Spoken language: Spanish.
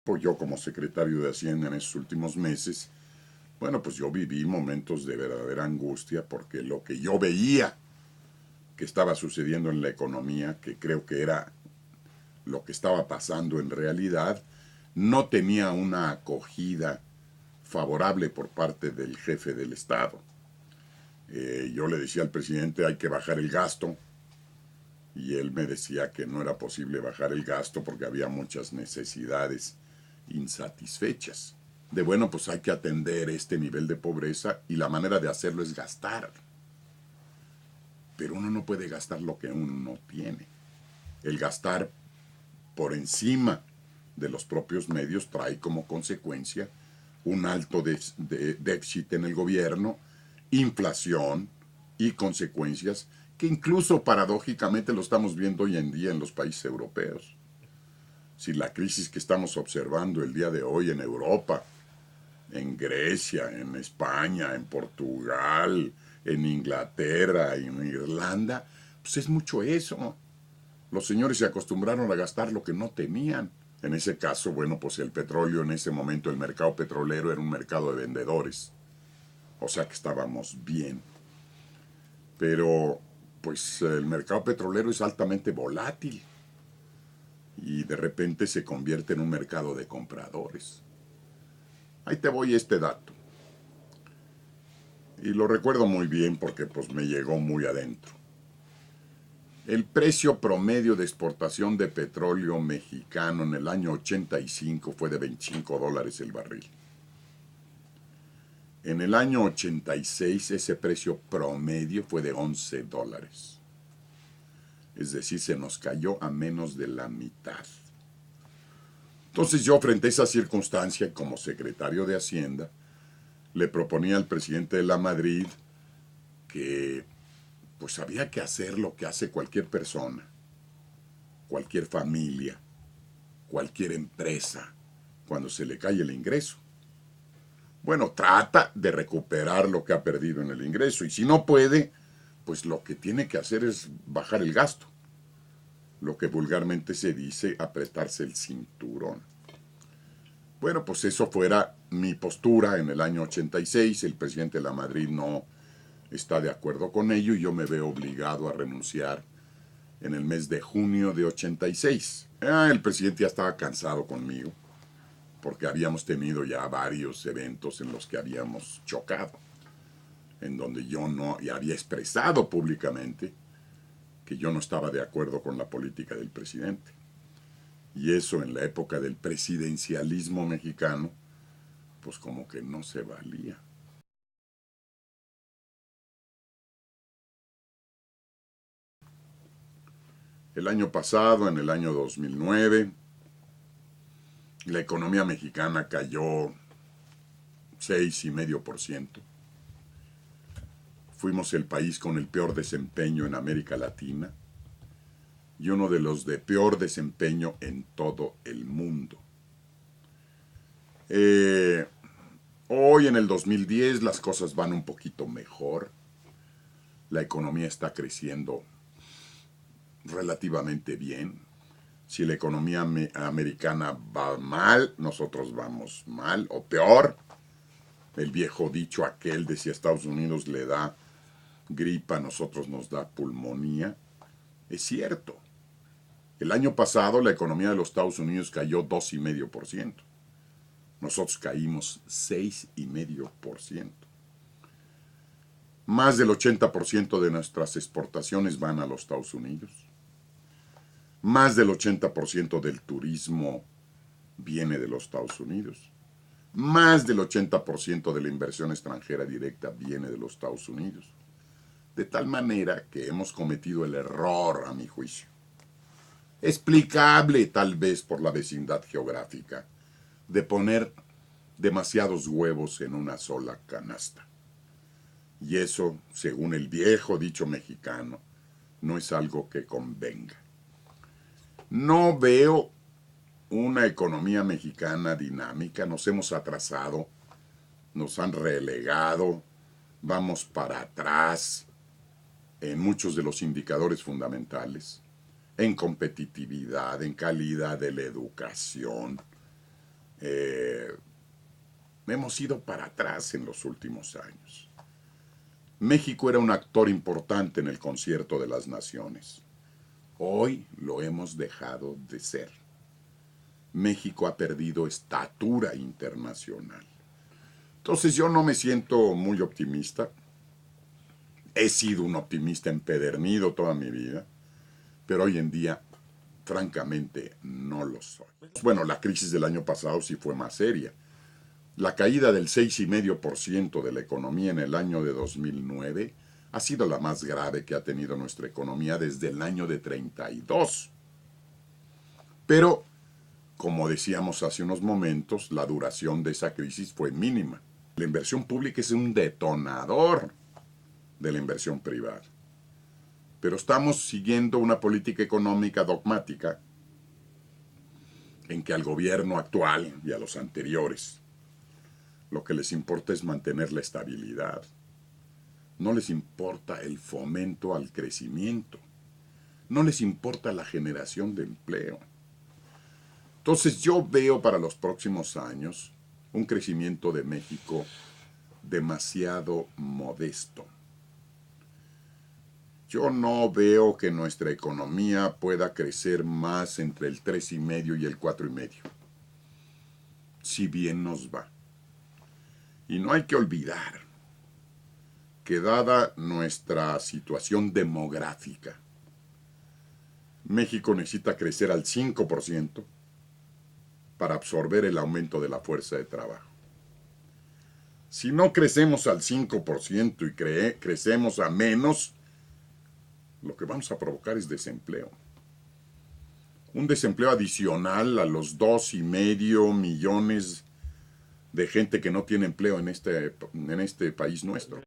Pues yo como secretario de Hacienda en esos últimos meses, bueno, pues yo viví momentos de verdadera angustia porque lo que yo veía que estaba sucediendo en la economía, que creo que era lo que estaba pasando en realidad, no tenía una acogida favorable por parte del jefe del Estado. Yo le decía al presidente hay que bajar el gasto y él me decía que no era posible bajar el gasto porque había muchas necesidades insatisfechas. De bueno, pues hay que atender este nivel de pobreza y la manera de hacerlo es gastar. Pero uno no puede gastar lo que uno no tiene. El gastar por encima de los propios medios trae como consecuencia un alto déficit en el gobierno, inflación y consecuencias que incluso paradójicamente lo estamos viendo hoy en día en los países europeos. Si la crisis que estamos observando el día de hoy en Europa, en Grecia, en España, en Portugal, en Inglaterra, en Irlanda, pues es mucho eso. Los señores se acostumbraron a gastar lo que no tenían. En ese caso, bueno, pues el petróleo en ese momento, el mercado petrolero era un mercado de vendedores. O sea que estábamos bien. Pero, pues el mercado petrolero es altamente volátil y de repente se convierte en un mercado de compradores. Ahí te voy este dato. Y lo recuerdo muy bien porque pues me llegó muy adentro. El precio promedio de exportación de petróleo mexicano en el año 85 fue de $25 el barril. En el año 86 ese precio promedio fue de $11. Es decir, se nos cayó a menos de la mitad. Entonces yo frente a esa circunstancia, como secretario de Hacienda, le proponía al presidente de la Madrid que pues había que hacer lo que hace cualquier persona, cualquier familia, cualquier empresa, cuando se le cae el ingreso. Bueno, trata de recuperar lo que ha perdido en el ingreso y si no puede, pues lo que tiene que hacer es bajar el gasto, lo que vulgarmente se dice apretarse el cinturón. Bueno, pues eso fuera mi postura en el año 86, el presidente de la Madrid no está de acuerdo con ello y yo me veo obligado a renunciar en el mes de junio de 86. El presidente ya estaba cansado conmigo porque habíamos tenido ya varios eventos en los que habíamos chocado, en donde yo no y había expresado públicamente que yo no estaba de acuerdo con la política del presidente. Y eso en la época del presidencialismo mexicano, pues como que no se valía. El año pasado, en el año 2009, la economía mexicana cayó 6,5%. Fuimos el país con el peor desempeño en América Latina y uno de los de peor desempeño en todo el mundo. Eh, Hoy en el 2010 las cosas van un poquito mejor. La economía está creciendo relativamente bien. Si la economía americana va mal, nosotros vamos mal o peor. El viejo dicho aquel de si a Estados Unidos le da gripa, a nosotros nos da pulmonía. Es cierto. El año pasado la economía de los Estados Unidos cayó 2,5%. Nosotros caímos 6,5%. Más del 80% de nuestras exportaciones van a los Estados Unidos. Más del 80% del turismo viene de los Estados Unidos. Más del 80% de la inversión extranjera directa viene de los Estados Unidos. De tal manera que hemos cometido el error, a mi juicio, explicable tal vez por la vecindad geográfica, de poner demasiados huevos en una sola canasta. Y eso, según el viejo dicho mexicano, no es algo que convenga. No veo una economía mexicana dinámica, nos hemos atrasado, nos han relegado, vamos para atrás en muchos de los indicadores fundamentales, en competitividad, en calidad de la educación. hemos ido para atrás en los últimos años. México era un actor importante en el concierto de las naciones. Hoy lo hemos dejado de ser. México ha perdido estatura internacional. Entonces yo no me siento muy optimista. He sido un optimista empedernido toda mi vida, pero hoy en día, francamente, no lo soy. Bueno, la crisis del año pasado sí fue más seria. La caída del 6,5% de la economía en el año de 2009 ha sido la más grave que ha tenido nuestra economía desde el año de 32. Pero, como decíamos hace unos momentos, la duración de esa crisis fue mínima. La inversión pública es un detonador de la inversión privada. Pero estamos siguiendo una política económica dogmática en que al gobierno actual y a los anteriores lo que les importa es mantener la estabilidad. No les importa el fomento al crecimiento. No les importa la generación de empleo. Entonces yo veo para los próximos años un crecimiento de México demasiado modesto. Yo no veo que nuestra economía pueda crecer más entre el 3,5 y el 4,5. Si bien nos va. Y no hay que olvidar que dada nuestra situación demográfica, México necesita crecer al 5% para absorber el aumento de la fuerza de trabajo. Si no crecemos al 5% y crecemos a menos, lo que vamos a provocar es desempleo. Un desempleo adicional a los 2,5 millones de gente que no tiene empleo en este país nuestro.